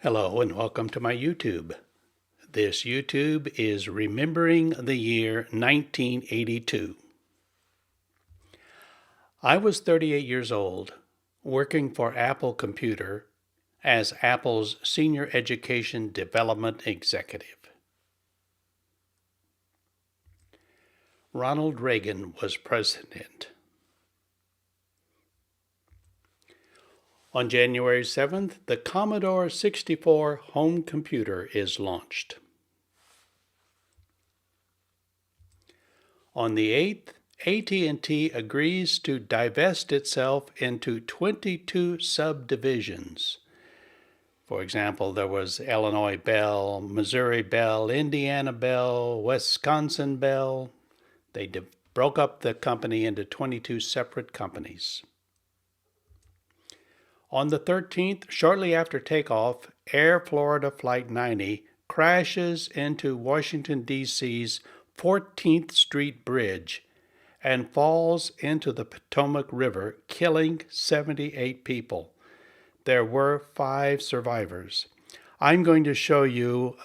Hello and welcome to my YouTube. This YouTube is remembering the year 1982. I was 38 years old, working for Apple Computer as Apple's Senior Education Development Executive. Ronald Reagan was president. On January 7th, the Commodore 64 home computer is launched. On the 8th, AT&T agrees to divest itself into 22 subdivisions. For example, there was Illinois Bell, Missouri Bell, Indiana Bell, Wisconsin Bell. They broke up the company into 22 separate companies. On the 13th, shortly after takeoff, Air Florida Flight 90 crashes into Washington, D.C.'s 14th Street Bridge and falls into the Potomac River, killing 78 people. There were 5 survivors. I'm going to show you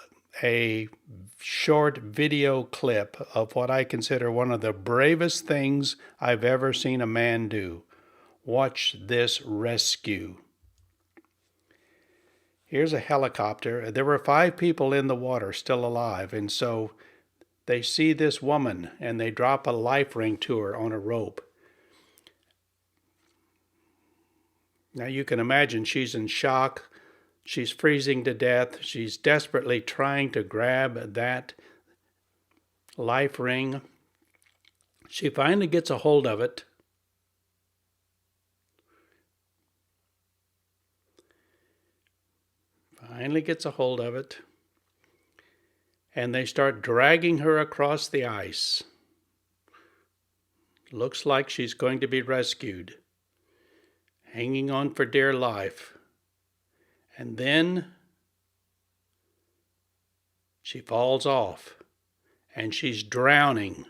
a short video clip of what I consider one of the bravest things I've ever seen a man do. Watch this rescue. Here's a helicopter. There were 5 people in the water still alive, and so they see this woman and they drop a life ring to her on a rope. Now you can imagine she's in shock. She's freezing to death. She's desperately trying to grab that life ring. She finally gets a hold of it. And they start dragging her across the ice. Looks like she's going to be rescued, hanging on for dear life. And then she falls off, and she's drowning.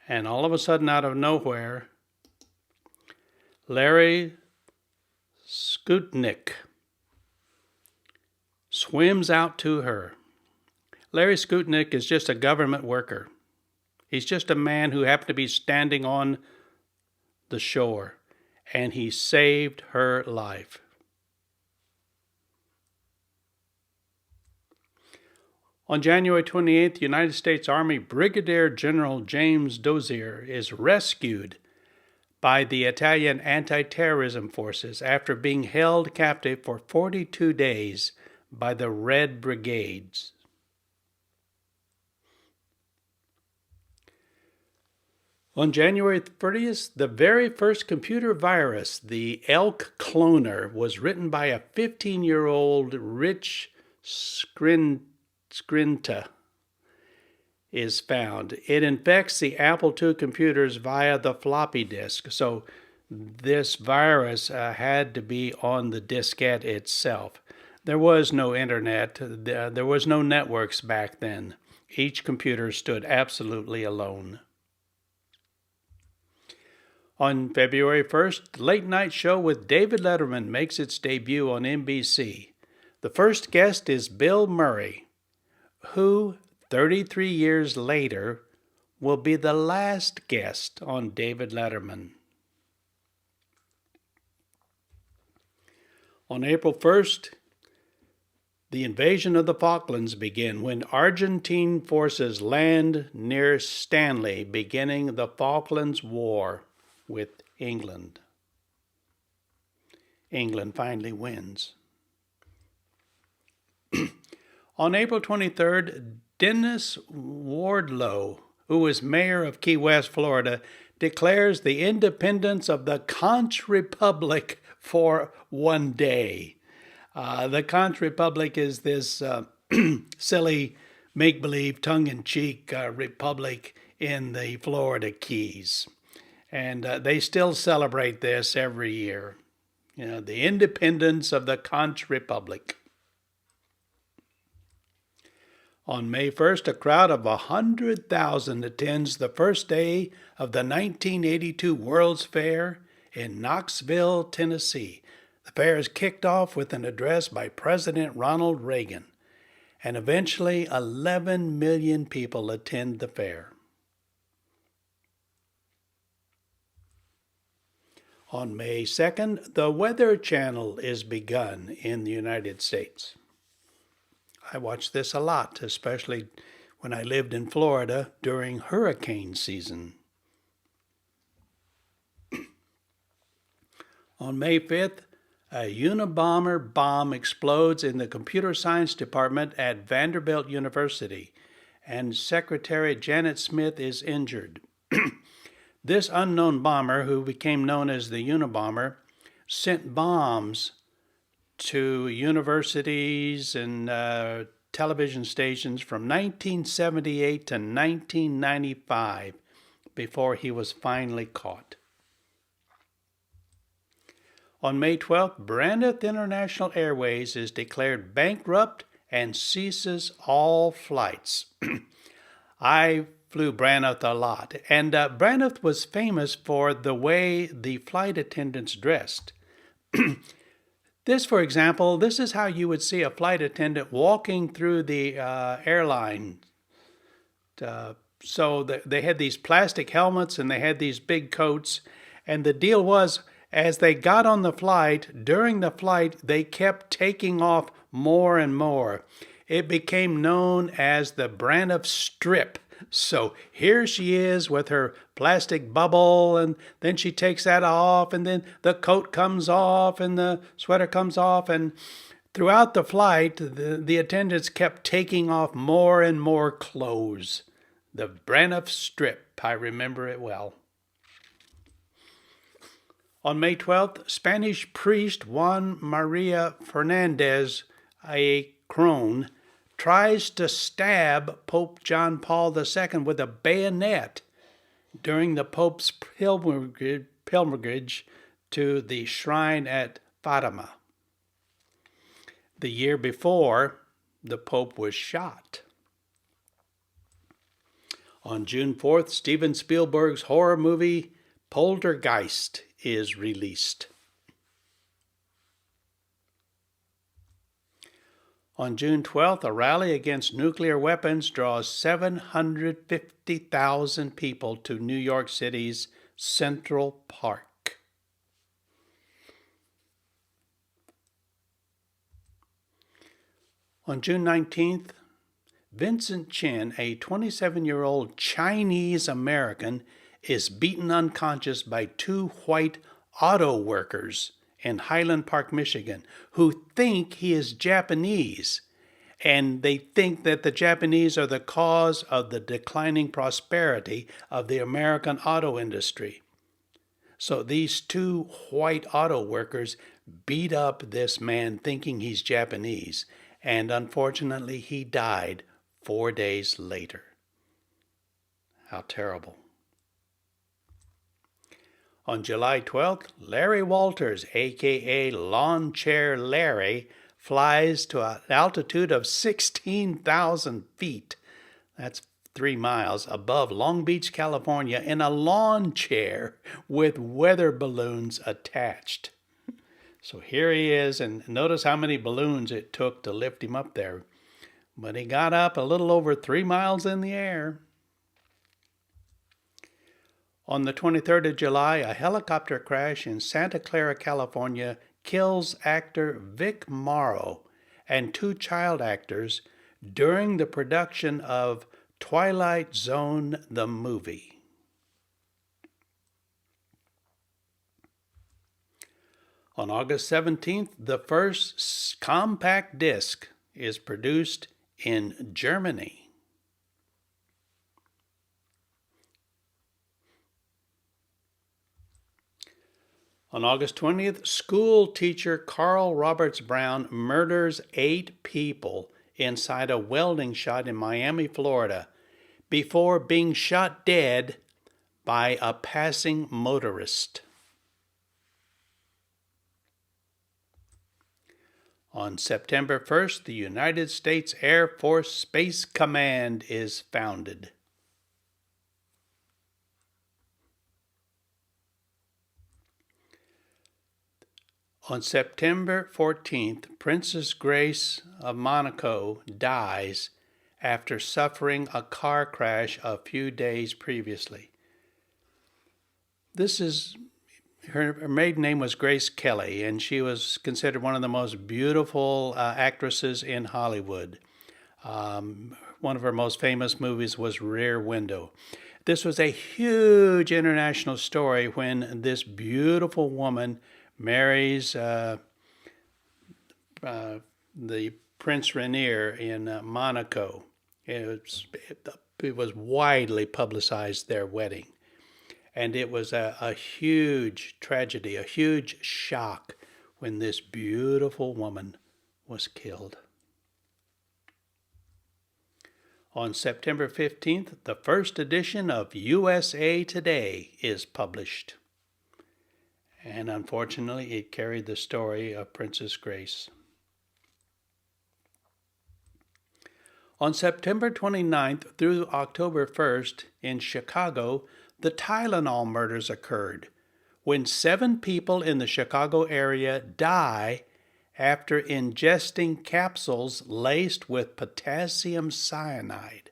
And all of a sudden, out of nowhere, Larry Skutnik swims out to her. Larry Skutnik is just a government worker. He's just a man who happened to be standing on the shore, and he saved her life. On January 28th, United States Army Brigadier General James Dozier is rescued by the Italian anti-terrorism forces after being held captive for 42 days by the Red Brigades. On January 30th, the very first computer virus, the Elk Cloner, was written by a 15-year-old Rich Skrinta, is found. It infects the Apple II computers via the floppy disk. So this virus had to be on the diskette itself. There was no internet. There was no networks back then. Each computer stood absolutely alone. On February 1st, the Late Night Show with David Letterman makes its debut on NBC. The first guest is Bill Murray, who 33 years later will be the last guest on David Letterman. On April 1st, the invasion of the Falklands begins when Argentine forces land near Stanley, beginning the Falklands War with England. England finally wins. On April 23rd, Dennis Wardlow, who was mayor of Key West, Florida, declares the independence of the Conch Republic for one day. The Conch Republic is this silly, make-believe, tongue-in-cheek republic in the Florida Keys. And they still celebrate this every year. You know, the independence of the Conch Republic. On May 1st, a crowd of 100,000 attends the first day of the 1982 World's Fair in Knoxville, Tennessee. The fair is kicked off with an address by President Ronald Reagan, and eventually 11 million people attend the fair. On May 2nd, the Weather Channel is begun in the United States. I watched this a lot, especially when I lived in Florida during hurricane season. On May 5th, a Unabomber bomb explodes in the computer science department at Vanderbilt University, and Secretary Janet Smith is injured. This unknown bomber, who became known as the Unabomber, sent bombs to universities and television stations from 1978 to 1995 before he was finally caught. On May 12th, Braniff International Airways is declared bankrupt and ceases all flights. I flew Braniff a lot, and Braniff was famous for the way the flight attendants dressed. This, for example, this is how you would see a flight attendant walking through the airline. So they had these plastic helmets and they had these big coats, and the deal was, as they got on the flight, during the flight, they kept taking off more and more. It became known as the Braniff Strip. So here she is with her plastic bubble, and then she takes that off, and then the coat comes off, and the sweater comes off, and throughout the flight, the attendants kept taking off more and more clothes. The Braniff Strip, I remember it well. On May 12th, Spanish priest Juan Maria Fernandez, a crone, tries to stab Pope John Paul II with a bayonet during the Pope's pilgrimage to the shrine at Fatima. The year before, the Pope was shot. On June 4th, Steven Spielberg's horror movie Poltergeist is released. On June 12th, a rally against nuclear weapons draws 750,000 people to New York City's Central Park. On June 19th, Vincent Chin, a 27-year-old Chinese American, is beaten unconscious by two white auto workers in Highland Park, Michigan, who think he is Japanese, and they think that the Japanese are the cause of the declining prosperity of the American auto industry. So these two white auto workers beat up this man thinking he's Japanese, and unfortunately he died 4 days later. How terrible. On July 12th, Larry Walters, a.k.a. Lawn Chair Larry, flies to an altitude of 16,000 feet. That's 3 miles above Long Beach, California, in a lawn chair with weather balloons attached. So here he is, and notice how many balloons it took to lift him up there. But he got up a little over 3 miles in the air. On the 23rd of July, a helicopter crash in Santa Clara, California, kills actor Vic Morrow and 2 child actors during the production of Twilight Zone, the movie. On August 17th, the first compact disc is produced in Germany. On August 20th, school teacher Carl Roberts Brown murders 8 people inside a welding shop in Miami, Florida, before being shot dead by a passing motorist. On September 1st, the United States Air Force Space Command is founded. On September 14th, Princess Grace of Monaco dies after suffering a car crash a few days previously. Her maiden name was Grace Kelly, and she was considered one of the most beautiful actresses in Hollywood. One of her most famous movies was Rear Window. This was a huge international story when this beautiful woman marries the Prince Rainier in Monaco. It was widely publicized, their wedding. And it was a huge tragedy, a huge shock when this beautiful woman was killed. On September 15th, the first edition of USA Today is published. And unfortunately, it carried the story of Princess Grace. On September 29th through October 1st, in Chicago, the Tylenol murders occurred, when 7 people in the Chicago area die after ingesting capsules laced with potassium cyanide.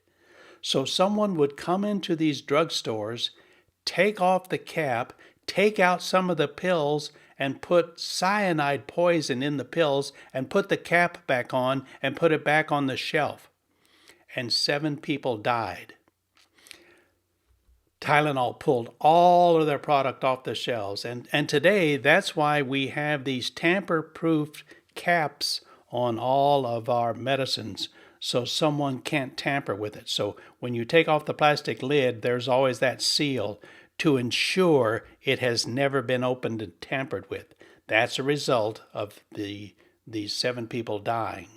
So someone would come into these drugstores, take off the cap, take out some of the pills, and put cyanide poison in the pills, and put the cap back on, and put it back on the shelf. And 7 people died. Tylenol pulled all of their product off the shelves. And today, that's why we have these tamper-proof caps on all of our medicines, so someone can't tamper with it. So when you take off the plastic lid, there's always that seal to ensure it has never been opened and tampered with. That's a result of these 7 people dying.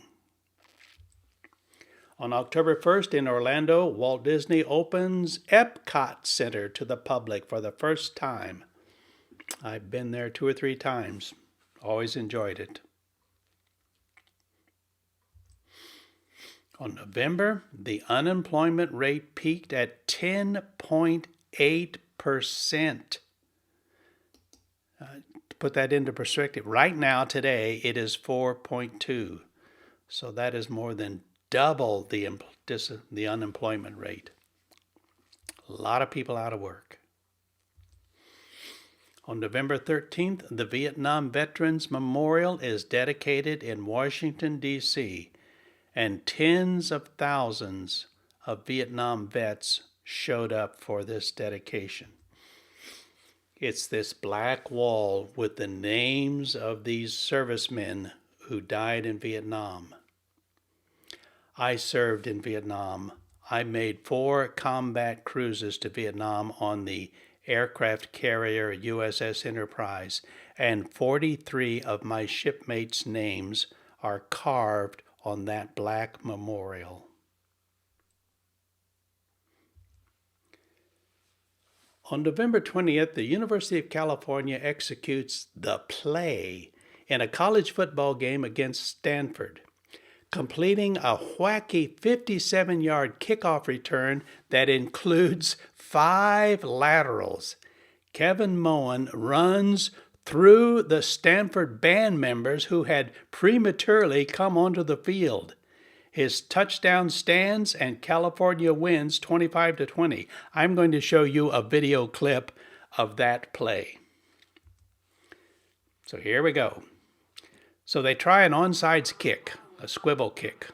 On October 1st in Orlando, Walt Disney opens Epcot Center to the public for the first time. I've been there 2 or 3 times. Always enjoyed it. On November, the unemployment rate peaked at 10.8%. To put that into perspective, right now, today, it is 4.2%. So that is more than double the unemployment rate. A lot of people out of work. On November 13th, the Vietnam Veterans Memorial is dedicated in Washington, D.C., and tens of thousands of Vietnam vets showed up for this dedication. It's this black wall with the names of these servicemen who died in Vietnam. I served in Vietnam. I made 4 combat cruises to Vietnam on the aircraft carrier USS Enterprise, and 43 of my shipmates' names are carved on that black memorial. On November 20th, the University of California executes The Play in a college football game against Stanford, completing a wacky 57-yard kickoff return that includes 5 laterals. Kevin Moen runs through the Stanford band members who had prematurely come onto the field. His touchdown stands and California wins 25-20. I'm going to show you a video clip of that play. So here we go. So they try an onside kick, a swivel kick.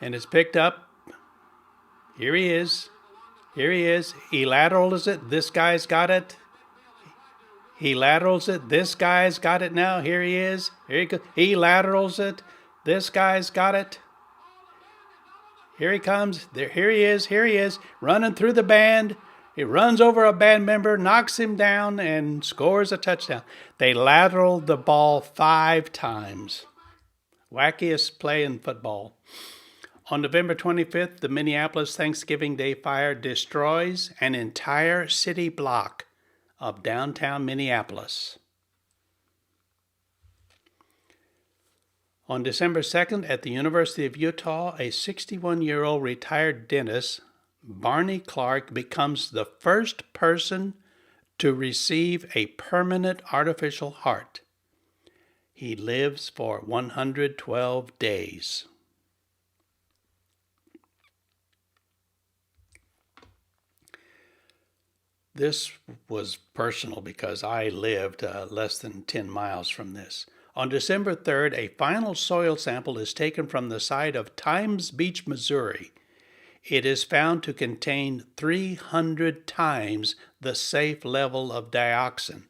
And it's picked up. Here he is. Here he is. He laterals it. This guy's got it. He laterals it. This guy's got it now. Here he is. Here he goes. He laterals it. This guy's got it. Here he comes. There, here he is. Here he is. Running through the band. He runs over a band member, knocks him down, and scores a touchdown. They lateraled the ball 5 times. Wackiest play in football. On November 25th, the Minneapolis Thanksgiving Day fire destroys an entire city block of downtown Minneapolis. On December 2nd, at the University of Utah, a 61-year-old retired dentist, Barney Clark, becomes the first person to receive a permanent artificial heart. He lives for 112 days. This was personal because I lived less than 10 miles from this. On December 3rd, a final soil sample is taken from the site of Times Beach, Missouri. It is found to contain 300 times the safe level of dioxin.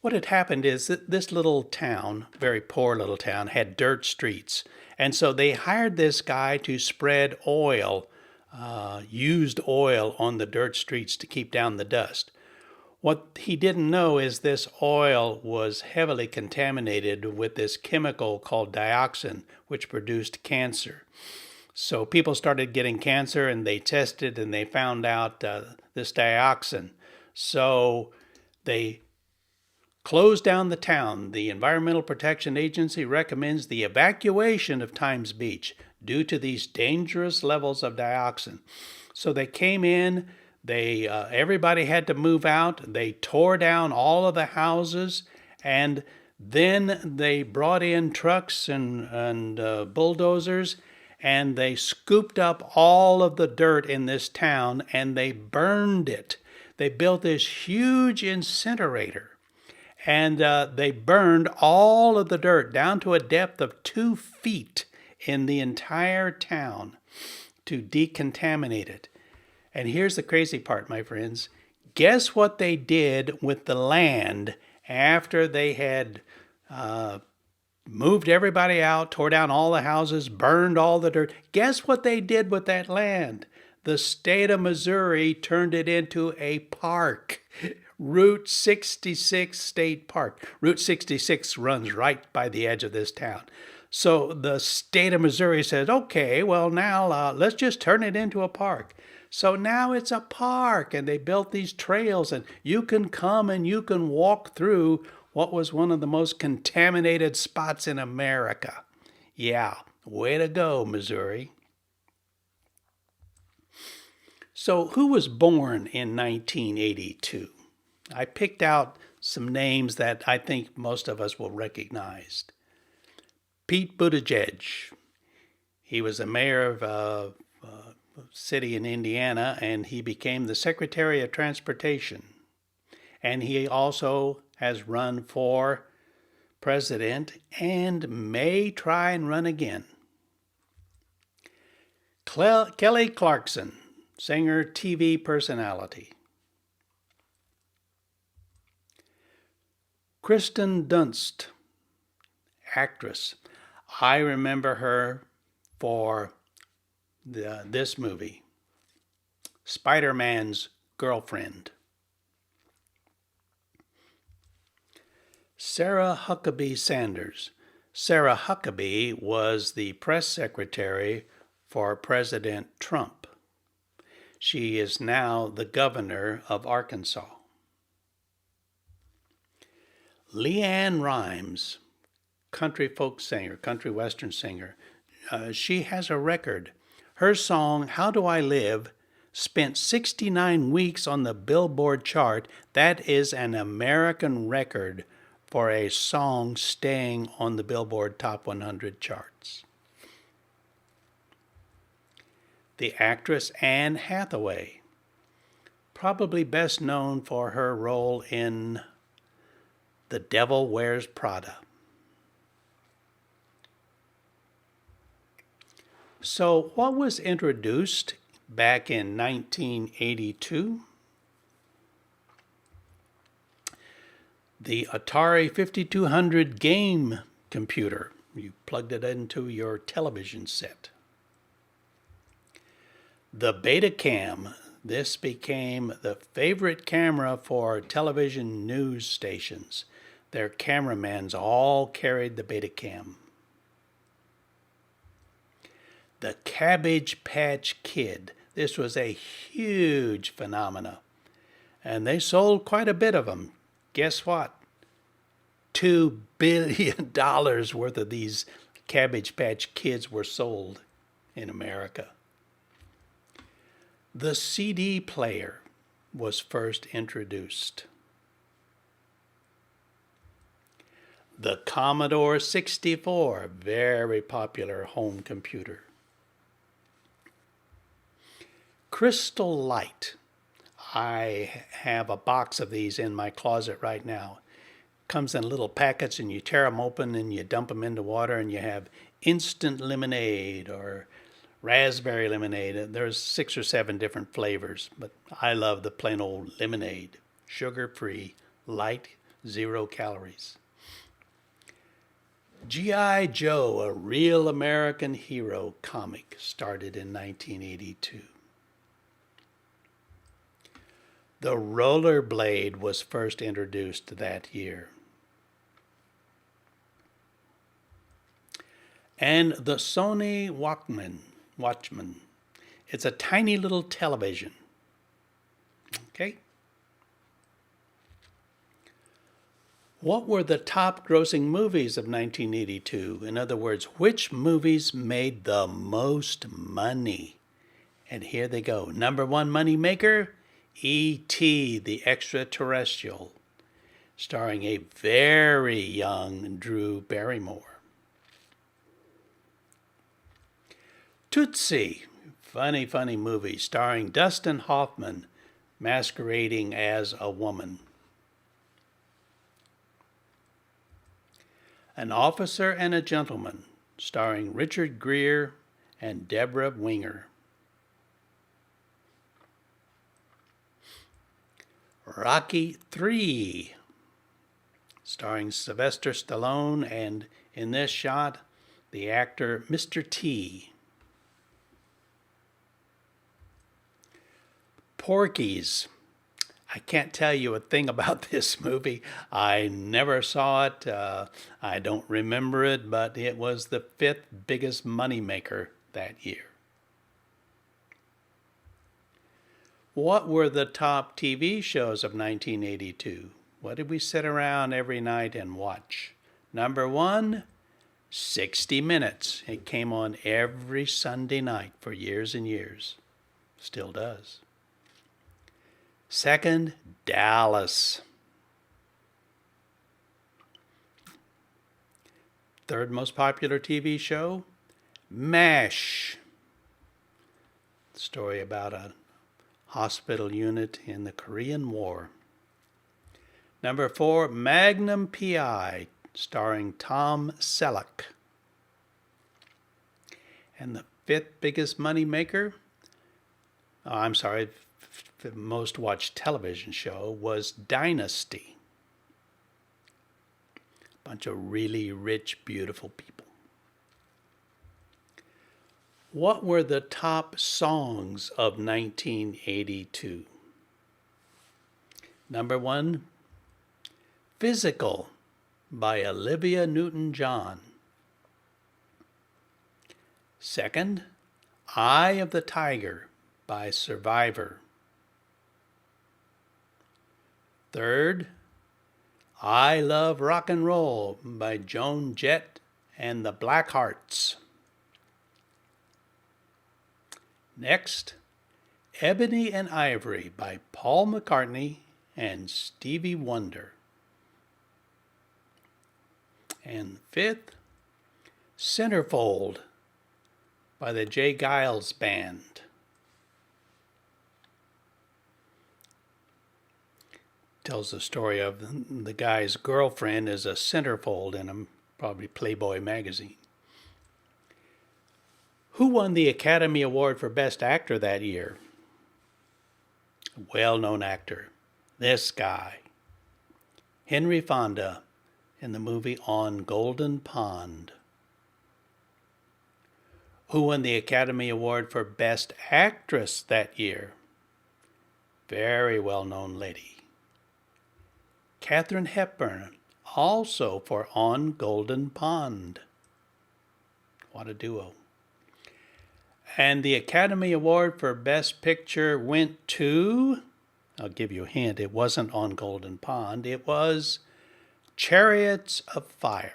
What had happened is that this little town, very poor little town, had dirt streets. And so they hired this guy to spread oil, used oil on the dirt streets to keep down the dust. What he didn't know is this oil was heavily contaminated with this chemical called dioxin, which produced cancer. So people started getting cancer, and they tested and they found out this dioxin. So they closed down the town. The Environmental Protection Agency recommends the evacuation of Times Beach due to these dangerous levels of dioxin. So they came in, everybody had to move out. They tore down all of the houses, and then they brought in trucks and bulldozers, and they scooped up all of the dirt in this town and they burned it. They built this huge incinerator, and they burned all of the dirt down to a depth of 2 feet in the entire town to decontaminate it. And here's the crazy part, my friends. Guess what they did with the land after they had moved everybody out, tore down all the houses, burned all the dirt? Guess what they did with that land? The state of Missouri turned it into a park. Route 66 State Park. Route 66 runs right by the edge of this town. So the state of Missouri said, okay, well now let's just turn it into a park. So now it's a park, and they built these trails, and you can come and you can walk through what was one of the most contaminated spots in America. Yeah, way to go, Missouri. So who was born in 1982? I picked out some names that I think most of us will recognize. Pete Buttigieg. He was the mayor of a city in Indiana, and he became the Secretary of Transportation. And he also has run for president and may try and run again. Kelly Clarkson, singer, TV personality. Kristen Dunst, actress. I remember her for this movie, Spider-Man's Girlfriend. Sarah Huckabee Sanders. Sarah Huckabee was the press secretary for President Trump. She is now the governor of Arkansas. LeAnn Rimes, country folk singer, country western singer. She has a record. Her song, How Do I Live, spent 69 weeks on the Billboard chart. That is an American record for a song staying on the Billboard Top 100 charts. The actress Anne Hathaway, probably best known for her role in The Devil Wears Prada. So what was introduced back in 1982? The Atari 5200 game computer. You plugged it into your television set. The Betacam. This became the favorite camera for television news stations. Their cameramans all carried the Betacam. The Cabbage Patch Kid. This was a huge phenomenon, and they sold quite a bit of them. Guess what? $2 billion worth of these Cabbage Patch Kids were sold in America. The CD player was first introduced. The Commodore 64, very popular home computer. Crystal Light. I have a box of these in my closet right now. Comes in little packets and you tear them open and you dump them into water and you have instant lemonade or raspberry lemonade. There's 6 or 7 different flavors, but I love the plain old lemonade. Sugar-free, light, 0 calories. G.I. Joe, a real American hero comic, started in 1982. The rollerblade was first introduced that year. And the Sony Watchman. It's a tiny little television. Okay? What were the top grossing movies of 1982? In other words, which movies made the most money? And here they go. Number 1 money maker, E.T. the Extraterrestrial, starring a very young Drew Barrymore. Tootsie, funny movie, starring Dustin Hoffman, masquerading as a woman. An Officer and a Gentleman, starring Richard Gere and Deborah Winger. Rocky III, starring Sylvester Stallone and, in this shot, the actor Mr. T. Porky's. I can't tell you a thing about this movie. I never saw it. I don't remember it, but it was the 5th biggest moneymaker that year. What were the top TV shows of 1982? What did we sit around every night and watch? Number 1, 60 Minutes. It came on every Sunday night for years and years. Still does. Second, Dallas. Third most popular TV show, MASH. Story about a hospital unit in the Korean War. Number 4, Magnum P.I., starring Tom Selleck. And the 5th biggest money maker, the most watched television show was Dynasty. A bunch of really rich, beautiful people. What were the top songs of 1982? Number 1, Physical by Olivia Newton-John. Second, Eye of the Tiger by Survivor. Third, I Love Rock and Roll by Joan Jett and the Blackhearts. Next, Ebony and Ivory by Paul McCartney and Stevie Wonder. And 5th, Centerfold by the J. Giles Band. Tells the story of the guy's girlfriend is a centerfold in a probably Playboy magazine. Who won the Academy Award for Best Actor that year? A well-known actor. This guy. Henry Fonda in the movie On Golden Pond. Who won the Academy Award for Best Actress that year? Very well-known lady. Katharine Hepburn, also for On Golden Pond. What a duo. And the Academy Award for Best Picture went to, I'll give you a hint, it wasn't On Golden Pond, it was Chariots of Fire.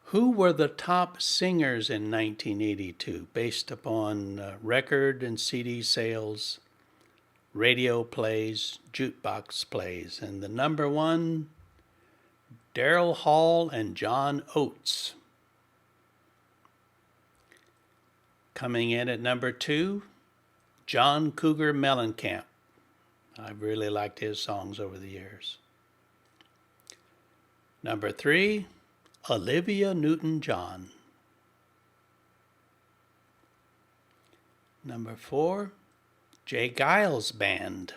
Who were the top singers in 1982 based upon record and CD sales, radio plays, jukebox plays. And the number one, Daryl Hall and John Oates. Coming in at number 2, John Cougar Mellencamp. I've really liked his songs over the years. Number 3, Olivia Newton-John. Number 4, Jay Giles Band.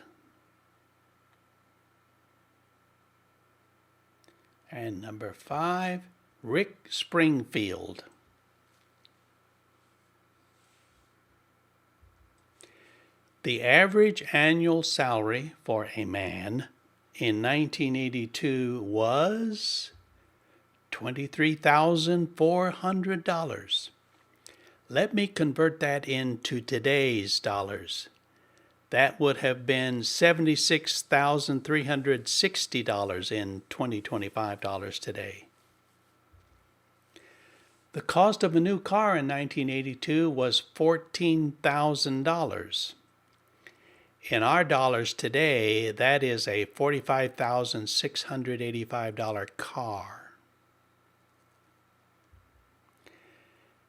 And number 5, Rick Springfield. The average annual salary for a man in 1982 was $23,400. Let me convert that into today's dollars. That would have been $76,360 in 2025 dollars today. The cost of a new car in 1982 was $14,000. In our dollars today, that is a $45,685 car.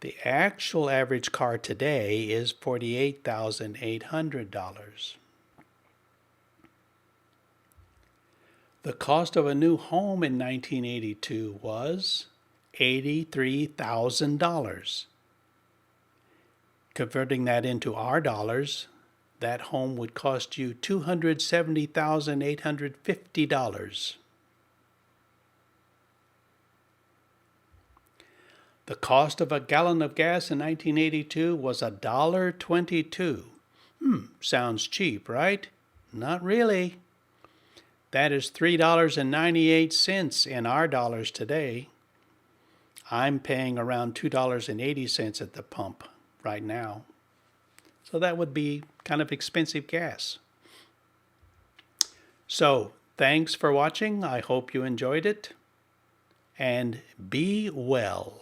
The actual average car today is $48,800. The cost of a new home in 1982 was $83,000. Converting that into our dollars, that home would cost you $270,850. The cost of a gallon of gas in 1982 was $1.22. Sounds cheap, right? Not really. That is $3.98 in our dollars today. I'm paying around $2.80 at the pump right now. So that would be kind of expensive gas. So thanks for watching. I hope you enjoyed it. And be well.